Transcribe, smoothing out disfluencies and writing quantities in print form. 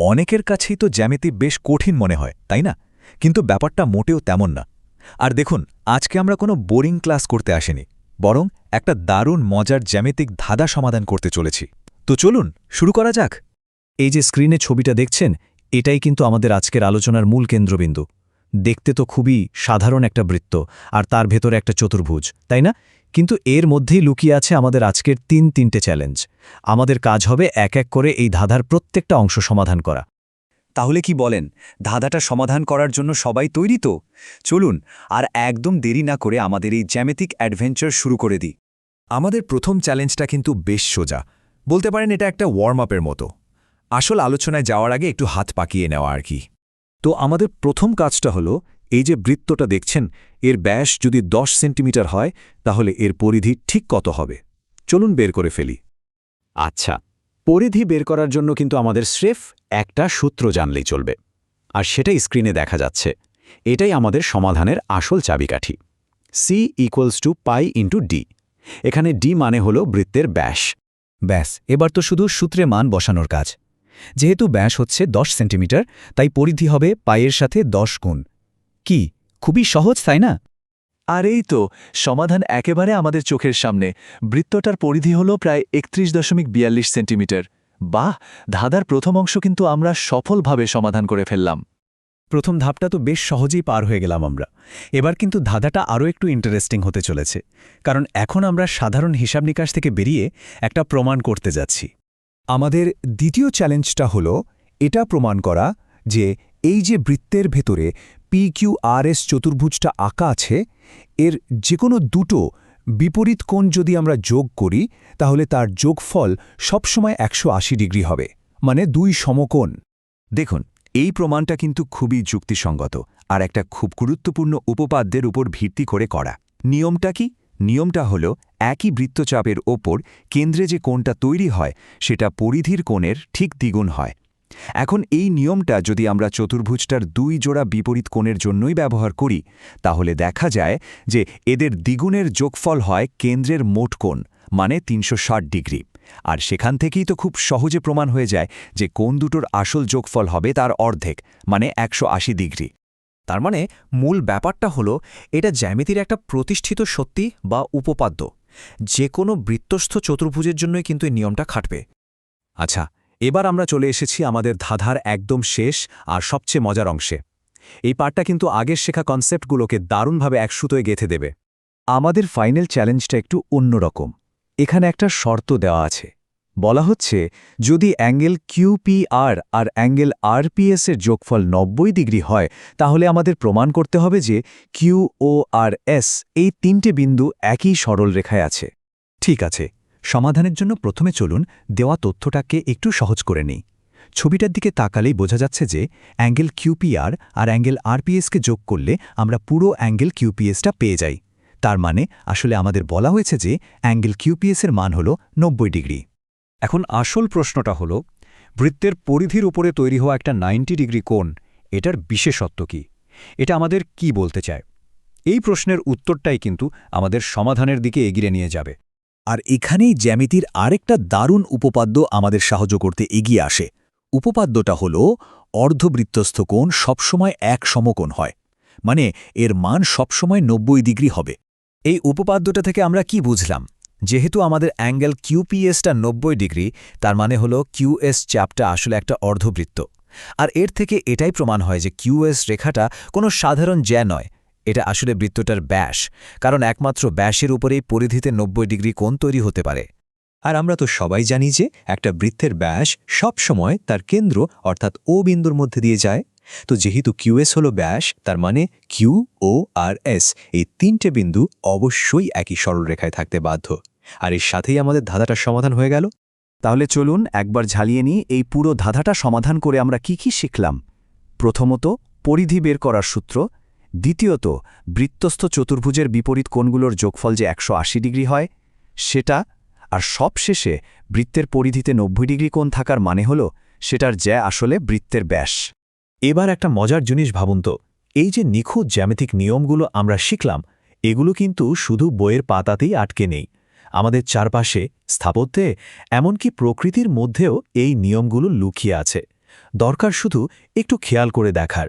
অনেকের কাছেই তো জ্যামিতি বেশ কঠিন মনে হয়, তাই না? কিন্তু ব্যাপারটা মোটেও তেমন না। আর দেখুন, আজকে আমরা কোনো বোরিং ক্লাস করতে আসিনি, বরং একটা দারুণ মজার জ্যামিতিক ধাঁধা সমাধান করতে চলেছি। তো চলুন শুরু করা যাক। এই যে স্ক্রিনে ছবিটা দেখছেন, এটাই কিন্তু আমাদের আজকের আলোচনার মূল কেন্দ্রবিন্দু। দেখতে তো খুবই সাধারণ একটা বৃত্ত, আর তার ভেতরে একটা চতুর্ভুজ, তাই না? কিন্তু এর মধ্যেই লুকিয়ে আছে আমাদের আজকের তিনটে চ্যালেঞ্জ। আমাদের কাজ হবে এক এক করে এই ধাঁধার প্রত্যেকটা অংশ সমাধান করা। তাহলে কি বলেন, ধাঁধাটা সমাধান করার জন্য সবাই তৈরি তো? চলুন আর একদম দেরি না করে আমাদের এই জ্যামিতিক অ্যাডভেঞ্চার শুরু করে দিই। আমাদের প্রথম চ্যালেঞ্জটা কিন্তু বেশ সোজা, বলতে পারেন এটা একটা ওয়ার্ম আপের মতো। আসল আলোচনায় যাওয়ার আগে একটু হাত পাকিয়ে নেওয়া আর কি। তো আমাদের প্রথম কাজটা হলো, এই যে বৃত্তটা দেখছেন, এর ব্যাস যদি 10 সেন্টিমিটার হয়, তাহলে এর পরিধি ঠিক কত হবে? চলুন বের করে ফেলি। আচ্ছা, পরিধি বের করার জন্য কিন্তু আমাদের স্রেফ একটা সূত্র জানলেই চলবে, আর সেটাই স্ক্রিনে দেখা যাচ্ছে। এটাই আমাদের সমাধানের আসল চাবিকাঠি। C=π×d। এখানে d মানে হলো বৃত্তের ব্যাস। ব্যাস, এবার তো শুধু সূত্রে মান বসানোর কাজ। যেহেতু ব্যাস হচ্ছে 10 সেন্টিমিটার, তাই পরিধি হবে পায়ের সাথে 10 গুণ। কি খুবই সহজ, তাই না? আর এই তো সমাধান একেবারে আমাদের চোখের সামনে। বৃত্তটার পরিধি হল প্রায় 31.42 সেন্টিমিটার। বাহ, ধাঁধার প্রথম অংশ কিন্তু আমরা সফলভাবে সমাধান করে ফেললাম। প্রথম ধাপটা তো বেশ সহজেই পার হয়ে গেলাম আমরা। এবার কিন্তু ধাঁধাটা আরও একটু ইন্টারেস্টিং হতে চলেছে, কারণ এখন আমরা সাধারণ হিসাব নিকাশ থেকে বেরিয়ে একটা প্রমাণ করতে যাচ্ছি। আমাদের দ্বিতীয় চ্যালেঞ্জটা হলো এটা প্রমাণ করা যে এই যে বৃত্তের ভেতরে PQRS চতুর্ভুজটা আঁকা আছে, এর যে কোনো দুটো বিপরীত কোণ যদি আমরা যোগ করি, তাহলে তার যোগফল সবসময় 180 ডিগ্রি হবে, মানে দুই সমকোণ। দেখুন, এই প্রমাণটা কিন্তু খুবই যুক্তিসঙ্গত আর একটা খুব গুরুত্বপূর্ণ উপপাদ্যের উপর ভিত্তি করে করা। নিয়মটা কি? নিয়মটা হলো, একই বৃত্তচাপের ওপর কেন্দ্রে যে কোণটা তৈরি হয়, সেটা পরিধির কোণের ঠিক দ্বিগুণ হয়। এখন এই নিয়মটা যদি আমরা চতুর্ভুজটার দুই জোড়া বিপরীত কোণের জন্যই ব্যবহার করি, তাহলে দেখা যায় যে এদের দ্বিগুণের যোগফল হয় কেন্দ্রের মোট কোণ, মানে 360 ডিগ্রি। আর সেখান থেকেই তো খুব সহজে প্রমাণ হয়ে যায় যে কোণ দুটোর আসল যোগফল হবে তার অর্ধেক, মানে 180 ডিগ্রি। তার মানে মূল ব্যাপারটা হলো, এটা জ্যামিতির একটা প্রতিষ্ঠিত সত্যি বা উপপাদ্য। যে কোনো বৃত্তস্থ চতুর্ভুজের জন্যই কিন্তু এই নিয়মটা খাটবে। আচ্ছা, এবার আমরা চলে এসেছি আমাদের ধাঁধার একদম শেষ আর সবচেয়ে মজার অংশে। এই পার্টটা কিন্তু আগের শেখা কনসেপ্টগুলোকে দারুণভাবে এক সুতোয় গেঁথে দেবে। আমাদের ফাইনাল চ্যালেঞ্জটা একটু অন্যরকম। এখানে একটা শর্ত দেওয়া আছে। বলা হচ্ছে, যদি অ্যাঙ্গেল QPR আর অ্যাঙ্গেল RPS এর যোগফল 90 ডিগ্রি হয়, তাহলে আমাদের প্রমাণ করতে হবে যে QORS এই তিনটে বিন্দু একই সরল রেখায় আছে। ঠিক আছে, সমাধানের জন্য প্রথমে চলুন দেওয়া তথ্যটাকে একটু সহজ করে নিই। ছবিটার দিকে তাকালেই বোঝা যাচ্ছে যে অ্যাঙ্গেল QPR আর অ্যাঙ্গেল RPSকে যোগ করলে আমরা পুরো অ্যাঙ্গেল QPSটা পেয়ে যাই। তার মানে আসলে আমাদের বলা হয়েছে যে অ্যাঙ্গেল QPS এর মান হল 90 ডিগ্রি। এখন আসল প্রশ্নটা হলো, বৃত্তের পরিধির উপরে তৈরি হওয়া একটা 90 ডিগ্রি কোণ, এটার বিশেষত্ব কি? এটা আমাদের কি বলতে চায়? এই প্রশ্নের উত্তরটাই কিন্তু আমাদের সমাধানের দিকে এগিয়ে নিয়ে যাবে। আর এখানেই জ্যামিতির আরেকটা দারুণ উপপাদ্য আমাদের সাহায্য করতে এগিয়ে আসে। উপপাদ্যটা হল, অর্ধবৃত্তস্থ কোণ সবসময় এক সমকোণ হয়, মানে এর মান সবসময় 90 ডিগ্রি হবে। এই উপপাদ্যটা থেকে আমরা কি বুঝলাম? যেহেতু আমাদের অ্যাঙ্গেল QPSটা 90 ডিগ্রি, তার মানে হলো QS চাপটা আসলে একটা অর্ধবৃত্ত। আর এর থেকে এটাই প্রমাণ হয় যে QS রেখাটা কোনো সাধারণ জ্যা নয়, এটা আসলে বৃত্তটার ব্যাস, কারণ একমাত্র ব্যাসের উপরেই পরিধিতে 90 ডিগ্রি কোণ তৈরি হতে পারে। আর আমরা তো সবাই জানি যে একটা বৃত্তের ব্যাস সব সময় তার কেন্দ্র অর্থাৎ O বিন্দুর মধ্যে দিয়ে যায়। তো যেহেতু QS হলো ব্যাস, তার মানে QORS এই তিনটে বিন্দু অবশ্যই একই সরলরেখায় থাকতে বাধ্য। আর এর সাথেই আমাদের ধাঁধাটার সমাধান হয়ে গেল। তাহলে চলুন একবার ঝালিয়ে নিই এই পুরো ধাঁধাটা সমাধান করে আমরা কি শিখলাম। প্রথমত, পরিধি বের করার সূত্র। দ্বিতীয়ত, বৃত্তস্থ চতুর্ভুজের বিপরীত কোণগুলোর যোগফল যে 180 ডিগ্রি হয় সেটা। আর সবশেষে, বৃত্তের পরিধিতে 90 ডিগ্রি কোণ থাকার মানে হল সেটার জ্যা আসলে বৃত্তের ব্যাস। এবার একটা মজার জিনিস ভাবুন তো, এই যে নিখুঁত জ্যামিতিক নিয়মগুলো আমরা শিখলাম, এগুলো কিন্তু শুধু বইয়ের পাতাতেই আটকে নেই। আমাদের চারপাশে, স্থাপত্যে, এমনকি প্রকৃতির মধ্যেও এই নিয়মগুলো লুকিয়ে আছে। দরকার শুধু একটু খেয়াল করে দেখার।